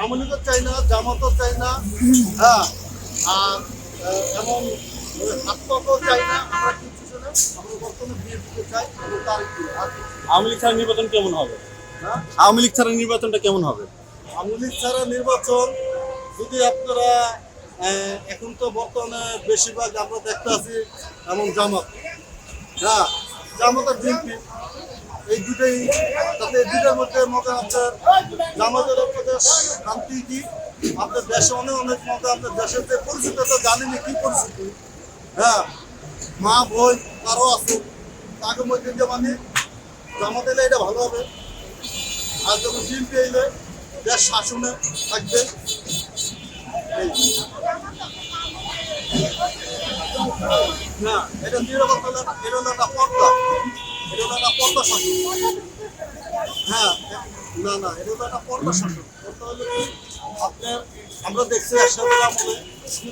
আওয়ামী লীগও চাই না, জামাতও চাই না, হ্যাঁ, আর এমন আত্মকেও চাই না। আমরা কিছু না, আমরা বর্তমানে বিএনপিকে চাই এবং তার আওয়ামী লীগ ছাড়া নির্বাচন কেমন হবে? হ্যাঁ, আওয়ামী লীগ ছাড়া নির্বাচনটা কেমন হবে? আওয়ামী লীগ ছাড়া নির্বাচন যদি আপনারা এখন তো বর্তমানে বেশিরভাগ আমরা দেখতে আছি এমন জামাত, হ্যাঁ, জামাত আর বিএনপি এই দুটোই, তাতে এই দুটোর মধ্যে মনে আপনার জামাতের মধ্যে শান্তি কি আপনার দেশে অনেক অনেক মতো আপনার দেশের যে পরিস্থিতি তো জানেনি কি পরিস্থিতি, হ্যাঁ, মা বোন কারো আছে তাকে মধ্যে যে মানে জামাত এলে এটা ভালো হবে। আর যখন বিএনপি এলে দেশ শাসনে থাকবে। না, এটা নিরাপত্তা, এটা হলো একটা পর্দা, এটা হলো একটা পর্দা শাসন। হ্যাঁ, না না, এটা হলো একটা পর্দা শাসন। পর্দা হলো কি আপনার, আমরা দেখছি একসাথে আমলে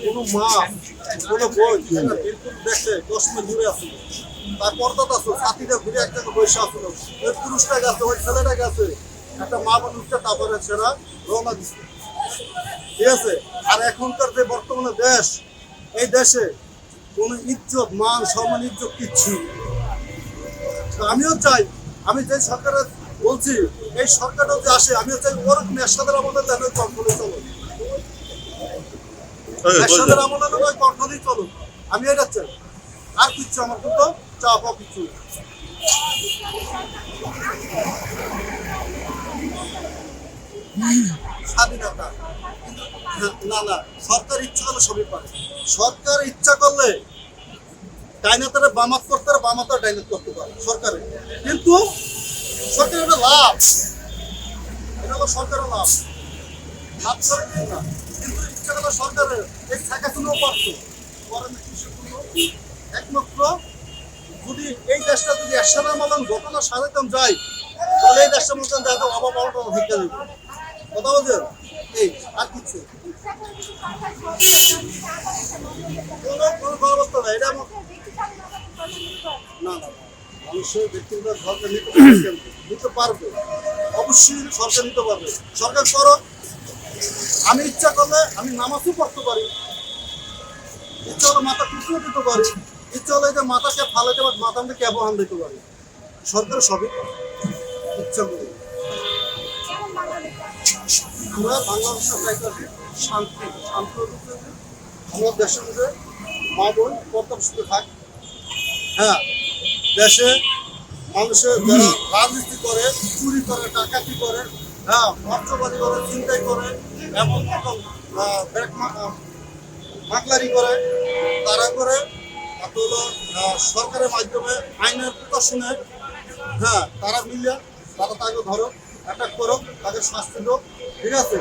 কোনো মা কোনো বোন বিলকুল দেখছে 10 মিনিট দূরে আছে, তার পর্দাটা আছে, সাথীরা ঘুরে এক জায়গায় বসে আসলো, ওই পুরুষটা গেছে, ওই ছেলেটা গেছে, একটা মা মানুষটা তারপরে সেরা রওনা দিচ্ছে, ঠিক আছে। আর এখনকার যে বর্তমানে দেশ, এই দেশে কোনো ইজ্জত মান সম্মান ইজ্জত কিচ্ছু। আমিও চাই, আমি যে সরকারের বলছি এই সরকারটা যে আসে, আমিও চাই ওরকম এরশাদের আমাদের লেভেল কন্ট্রোলে চলো, এরশাদের আমাদের ওই কন্ট্রোলেই চলো, আমি এটা চাই। আর কিচ্ছু আমার কিন্তু চাওয়া পাওয়া কিচ্ছু স্বাধীনতা, না না, সরকার ইচ্ছা করলে সবই পারে। সরকার ইচ্ছা করলে ডাইনাতারে বামাত করতে পারে, বামাতার ডাইনাত করতে পারে সরকারের, কিন্তু সরকারের একটা লাভ, এটা হলো সরকারের লাভ, লাভ করে না, কিন্তু ইচ্ছা করলে সরকারের এই থাকাশোনাও পারত করে না। একমাত্র যদি এই দেশটা যদি একসাথে মতন ঘটনা সাজাতাম যায়, তাহলে এই দেশটার মতন যাতে অভাব অভাব ভিক্ষা দেবে, কথা বলছেন? এই আর কিছু কোনো ব্যবস্থা নাই, এটা না না, মানুষের ব্যক্তিগত সরকার নিতে পারবে, অবশ্যই সরকার নিতে পারবে। সরকার করো, আমি ইচ্ছা করলে আমি নামাজও পড়তে পারি, ইচ্ছা হলে মাথা টুকরো দিতে পারি, ইচ্ছা হলে যে মাথাকে ফালাইতে পারি, মাথা আমাকে ক্যাবো হান দিতে পারি, সরকার সবই ইচ্ছা করি। আমরা বাংলাদেশের চাইতে শান্তি, শান্তি আমার দেশের মধ্যে মা বোন প্রত্যাশিত থাক, হ্যাঁ, দেশে মানুষের যারা রাজনীতি করে, চুরি করে, ডাকাতি করে, হ্যাঁ, মর্চবাদী করে, চিন্তাই করে, এমন রকম মাকলারি করে, তারা করে হলো সরকারের মাধ্যমে আইনের প্রকাশনে, হ্যাঁ, তারা মিলিয়ে তারা তাকে ধরো, অ্যাটাক করো, তাকে শাস্তি দো, ঠিক আছে।